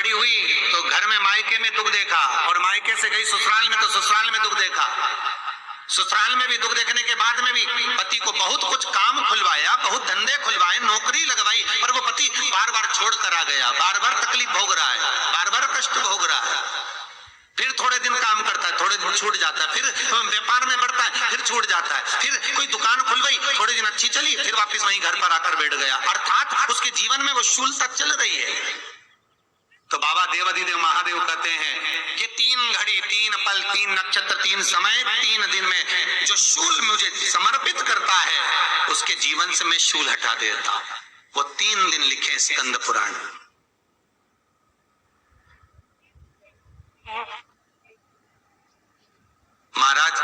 बड़ी हुई तो घर में मायके में दुख देखा, और मायके से गई ससुराल में तो ससुराल में दुख देखा। ससुराल में भी दुख देखने के बाद में भी पति को बहुत कुछ काम खुलवाया, बहुत धंधे खुलवाए, नौकरी लगवाई, पर वो पति बार बार छोड़ कर आ गया, बार बार तकलीफ भोग रहा है, बार बार कष्ट भोग रहा है। फिर थोड़े दिन काम करता है, थोड़े दिन छूट जाता है, फिर व्यापार में बढ़ता है, फिर छूट जाता है, फिर कोई दुकान खुल गई, थोड़े दिन अच्छी चली, फिर वापस वहीं घर पर आकर बैठ गया। अर्थात उसके जीवन में वो शूलता चल रही है। तो बाबा देवाधिदेव महादेव कहते हैं कि 3 घड़ी 3 पल 3 नक्षत्र 3 समय 3 दिन में जो शूल मुझे समर्पित करता है उसके जीवन से मैं शूल हटा देता। वो 3 दिन लिखे स्कंद पुराण। महाराज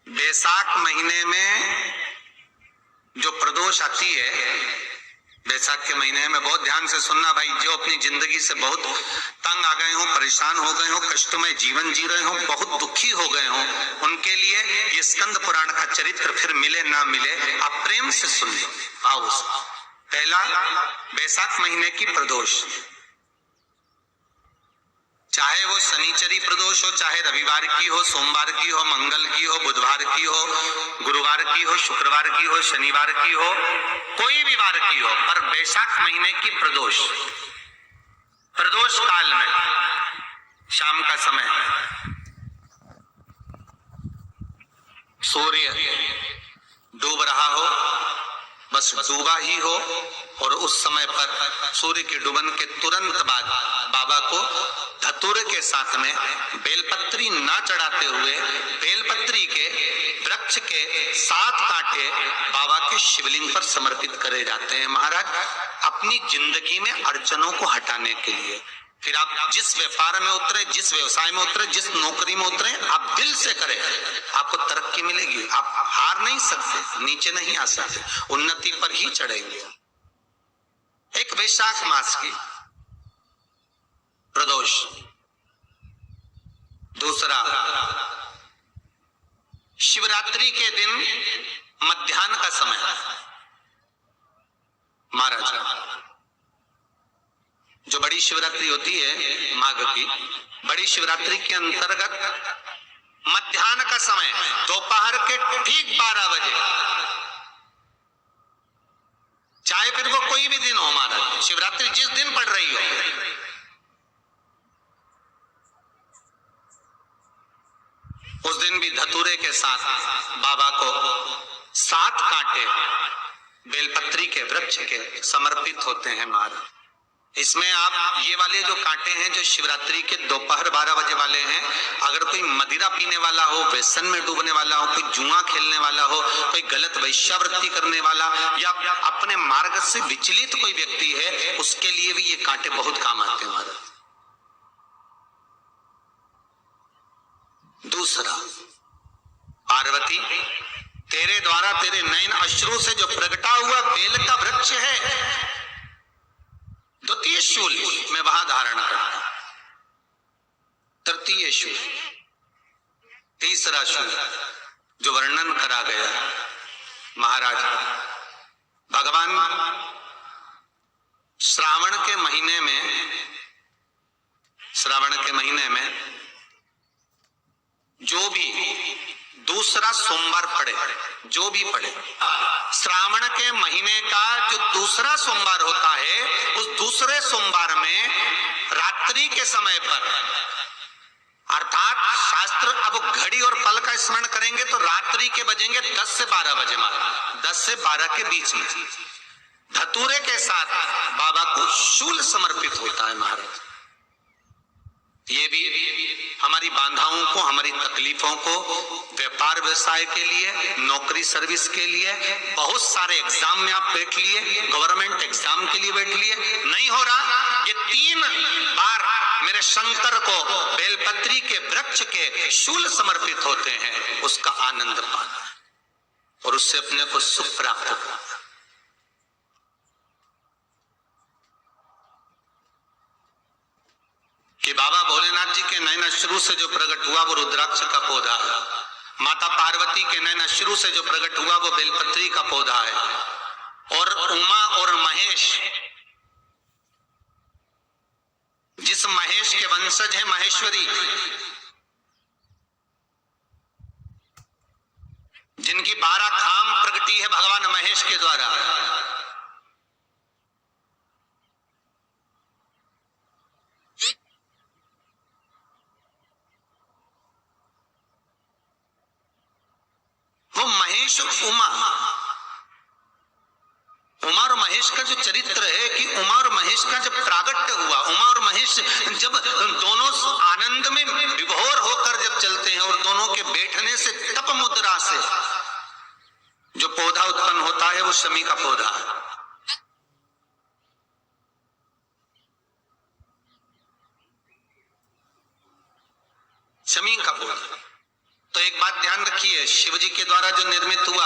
बैसाख महीने में जो प्रदोष आती है, बैसाख के महीने में बहुत ध्यान से सुनना भाई, जो अपनी जिंदगी से बहुत तंग आ गए हो, परेशान हो गए हो, कष्टमय जीवन जी रहे हो, बहुत दुखी हो गए हो, उनके लिए ये स्कंद पुराण का चरित्र फिर मिले ना मिले आप प्रेम से सुन लो। आओ, पहला बैसाख महीने की प्रदोष, चाहे वो शनिचरी प्रदोष हो, चाहे रविवार की हो, सोमवार की हो, मंगल की हो, बुधवार की हो, गुरुवार की हो, शुक्रवार की हो, शनिवार की हो, कोई भी वार की हो, पर बैसाख महीने की प्रदोष, प्रदोष काल में शाम का समय सूर्य डूब रहा हो, बस डूबा ही हो, और उस समय पर सूर्य के डूबन के तुरंत बाद बाबा को धतूरे के साथ में बेलपत्री ना चढ़ाते हुए बेलपत्री के वृक्ष के 7 कांटे बाबा के शिवलिंग पर समर्पित करे जाते हैं महाराज, अपनी जिंदगी में अड़चनों को हटाने के लिए। फिर आप जिस व्यापार में उतरे, जिस व्यवसाय में उतरे, जिस नौकरी में उतरे, आप दिल से करें, आपको तरक्की मिलेगी। आप हार नहीं सकते, नीचे नहीं आ सकते, उन्नति पर ही चढ़ेंगे। एक वैशाख मास की प्रदोष, दूसरा शिवरात्रि के दिन मध्याह्न का समय महाराज, जो बड़ी शिवरात्रि होती है माघ की, बड़ी शिवरात्रि के अंतर्गत मध्याह्न का समय, दोपहर के ठीक 12 बजे, चाहे फिर वो कोई भी दिन हो महाराज, शिवरात्रि जिस दिन पड़ रही हो, उस दिन भी धतूरे के साथ बाबा को 7 कांटे बेलपत्री के वृक्ष के समर्पित होते हैं महाराज। इसमें आप ये वाले जो कांटे हैं जो शिवरात्रि के दोपहर 12 बजे वाले हैं, अगर कोई मदिरा पीने वाला हो, व्यसन में डूबने वाला हो, कोई जुआ खेलने वाला हो, कोई गलत वैश्यावृत्ति करने वाला, या अपने मार्ग से विचलित कोई व्यक्ति है, उसके लिए भी ये कांटे बहुत काम आते हैं महाराज। दूसरा, पार्वती तेरे द्वारा तेरे नयन अश्रु से जो प्रगटा हुआ बेल का वृक्ष है, द्वितीय शूल मैं वहां धारण करता, तृतीय शूल, तीसरा शूल जो वर्णन करा गया महाराज, भगवान श्रावण के महीने में जो भी दूसरा सोमवार पड़े, जो भी पड़े, श्रावण के महीने का जो दूसरा सोमवार होता है, उस दूसरे सोमवार में रात्रि के समय पर, अर्थात शास्त्र अब घड़ी और पल का स्मरण करेंगे तो रात्रि के बजेंगे 10 से 12 बजे महाराज, 10 से 12 के बीच में धतूरे के साथ बाबा को शूल समर्पित होता है महाराज। ये भी हमारी बाधाओं को, हमारी तकलीफों को, व्यापार व्यवसाय के लिए, नौकरी सर्विस के लिए, बहुत सारे एग्जाम में आप बैठ लिए, गवर्नमेंट एग्जाम के लिए बैठ लिए, नहीं हो रहा, ये 3 बार मेरे शंकर को बेलपत्री के वृक्ष के शूल समर्पित होते हैं, उसका आनंद पाना और उससे अपने को सुख प्राप्त करना। कि बाबा भोलेनाथ जी के नयन अश्रु से जो प्रकट हुआ वो रुद्राक्ष का पौधा है, माता पार्वती के नयन अश्रु से जो प्रकट हुआ वो बेलपत्री का पौधा है, और उमा और महेश वंशज है महेश्वरी, जिनकी 12 खाम प्रगटी है भगवान महेश के द्वारा। वो महेश उमा, उमा और महेश का जो चरित्र है कि उमा और महेश का जब प्रागट्य हुआ, उमा और महेश जब दोनों आनंद में विभोर होकर जब चलते हैं और दोनों के बैठने से तप मुद्रा से जो पौधा उत्पन्न होता है वो शमी का पौधा है। शमी का पौधा। तो एक बात ध्यान रखिए, शिव जी के द्वारा जो निर्मित हुआ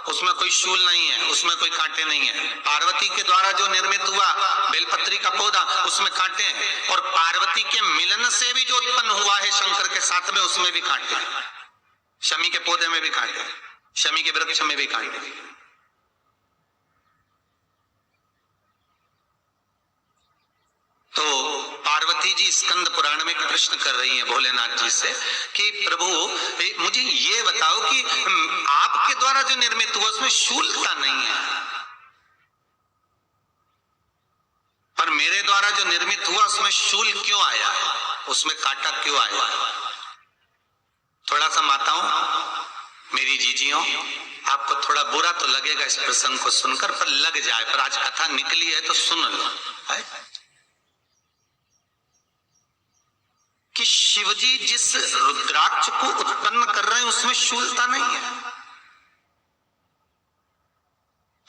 उसमें कोई शूल नहीं है, उसमें कोई कांटे नहीं है। पार्वती के द्वारा जो निर्मित हुआ बेलपत्री का पौधा, उसमें कांटे हैं। और पार्वती के मिलन से भी जो उत्पन्न हुआ है शंकर के साथ में, उसमें भी कांटे हैं। शमी के पौधे में भी कांटे, शमी के वृक्ष में भी कांटे। तो पार्वती जी स्कंद पुराण में प्रश्न कर रही हैं भोलेनाथ जी से कि प्रभु मुझे ये बताओ कि आपके द्वारा जो निर्मित हुआ उसमें शूलता नहीं है, पर मेरे द्वारा जो निर्मित हुआ उसमें शूल क्यों आया, उसमें कांटा क्यों आया? थोड़ा सा माताओं, मेरी जीजियों, आपको थोड़ा बुरा तो लगेगा इस प्रसंग को सुनकर, पर लग जाए, पर आज कथा निकली है तो सुन लो है? कि शिवजी जिस रुद्राक्ष को उत्पन्न कर रहे हैं उसमें शूलता नहीं है,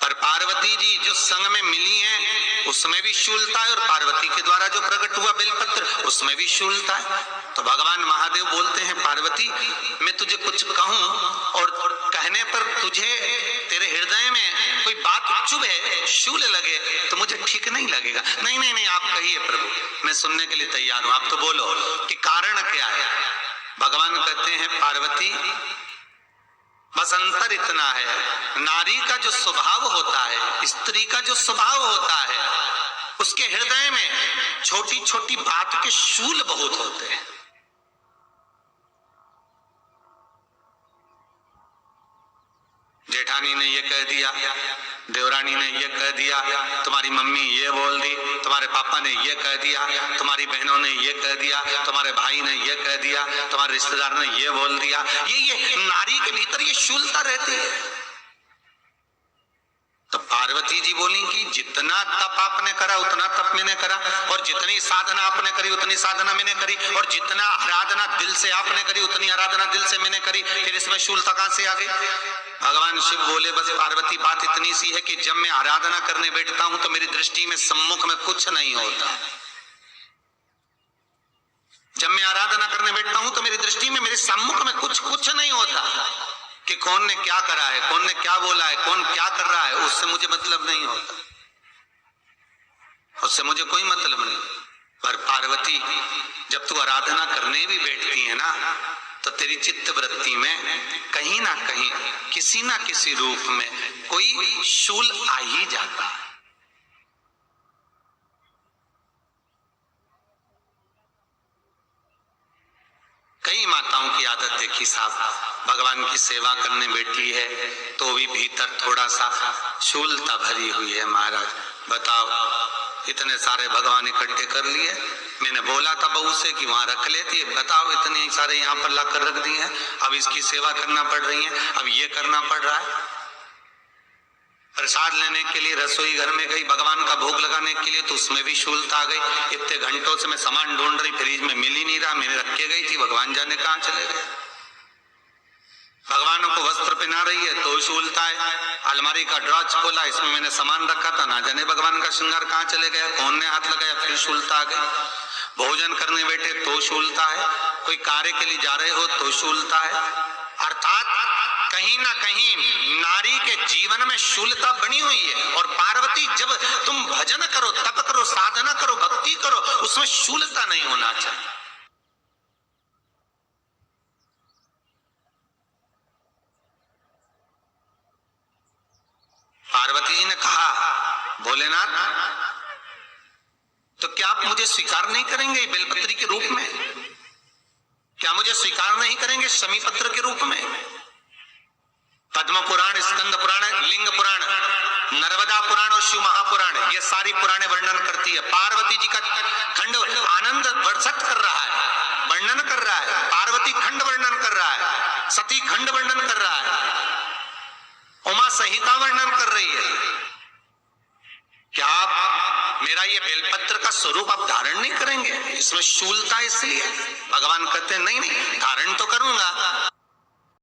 पर पार्वती जी जो संग में मिली हैं उसमें भी शूलता है, और पार्वती के द्वारा जो प्रकट हुआ बेलपत्र उसमें भी शूलता है। तो भगवान महादेव बोलते हैं पार्वती, मैं तुझे कुछ कहूं और कहने पर तुझे तेरे हृदय में कोई बात चुभे, शूल लगे तो मुझे ठीक नहीं लगेगा। नहीं नहीं नहीं, आप कहिए प्रभु, मैं सुनने के लिए तैयार हूं, आप तो बोलो कि कारण क्या है। भगवान कहते हैं पार्वती, बस अंतर इतना है, नारी का जो स्वभाव होता है, स्त्री का जो स्वभाव होता है, उसके हृदय में छोटी छोटी बात के शूल बहुत होते हैं। जेठानी ने ये कह दिया, देवरानी ने ये कह दिया, तुम्हारी मम्मी ये बोल दी, तुम्हारे पापा ने ये कह दिया, तुम्हारी बहनों ने ये कह दिया, तुम्हारे भाई ने ये कह दिया, तुम्हारे रिश्तेदार ने ये बोल दिया। ये नारी के भीतर ये शूलता रहती है। तो पार्वती जी बोली कि जितना तप आपने करा उतना तप मैंने करा, और जितनी साधना आपने करी उतनी साधना मैंने करी, और जितना आराधना दिल से आपने करी उतनी आराधना दिल से मैंने करी, फिर इसमें शूलता कहां से आ गई? भगवान शिव बोले, बस पार्वती बात इतनी सी है कि जब मैं आराधना करने बैठता हूं तो मेरी दृष्टि में सम्मुख में कुछ नहीं होता। जब मैं आराधना करने बैठता हूं तो मेरी दृष्टि में मेरे सम्मुख में कुछ नहीं होता कि कौन ने क्या करा है, कौन ने क्या बोला है, कौन क्या कर रहा है, उससे मुझे मतलब नहीं होता, उससे मुझे कोई मतलब नहीं। पर पार्वती, जब तू आराधना करने भी बैठती है ना, तो तेरी चित्त वृत्ति में कहीं ना कहीं किसी ना किसी रूप में कोई शूल आ ही जाता है। कई माताओं की आदत देखी साहब, भगवान की सेवा करने बैठी है तो भी भीतर थोड़ा सा शूलता भरी हुई है। महाराज बताओ, इतने सारे भगवान इकट्ठे कर लिए, मैंने बोला था बहू से कि वहां रख लेती है, बताओ इतने सारे यहाँ पर लाकर रख दिए हैं, अब इसकी सेवा करना पड़ रही है, अब ये करना पड़ रहा है। प्रसाद लेने के लिए रसोई घर में गई, भगवान का भोग लगाने के लिए, तो उसमें भी शूलता आ गई। इतने घंटों से मैं सामान ढूंढ रही, फ्रिज में मिल ही नहीं रहा, मैंने रख के गई थी, भगवान जाने कहाँ चले गए। भगवानों को वस्त्र पहना रही है तो शूलता है। अलमारी का ड्रॉज खोला, इसमें मैंने सामान रखा था, ना जाने भगवान का श्रृंगार कहाँ चले गया, कौन ने हाथ लगाया, फिर शूलता आ गई। भोजन करने बैठे तो शूलता है, कोई कार्य के लिए जा रहे हो तो शूलता है। अर्थात कहीं ना कहीं नारी के जीवन में शूलता बनी हुई है। और पार्वती, जब तुम भजन करो, तप करो, साधना करो, भक्ति करो, उसमें शूलता नहीं होना चाहिए। पार्वती जी ने कहा, भोलेनाथ तो क्या आप मुझे स्वीकार नहीं करेंगे बेलपत्री के रूप में? क्या मुझे स्वीकार नहीं करेंगे शमी पत्र के रूप में? पद्म पुराण, स्कंद पुराण, लिंग पुराण, नर्मदा पुराण और शिव महापुराण, ये सारी पुराणे वर्णन करती है। पार्वती जी का खंड आनंद वर्षक कर रहा है, वर्णन कर रहा है। पार्वती खंड वर्णन कर रहा है, सती खंड वर्णन कर रहा है, उमा संहिता वर्णन कर रही है। क्या आप मेरा ये बेलपत्र का स्वरूप आप धारण नहीं करेंगे? इसमें शूलता इसलिए भगवान कहते हैं नहीं नहीं, धारण तो करूंगा।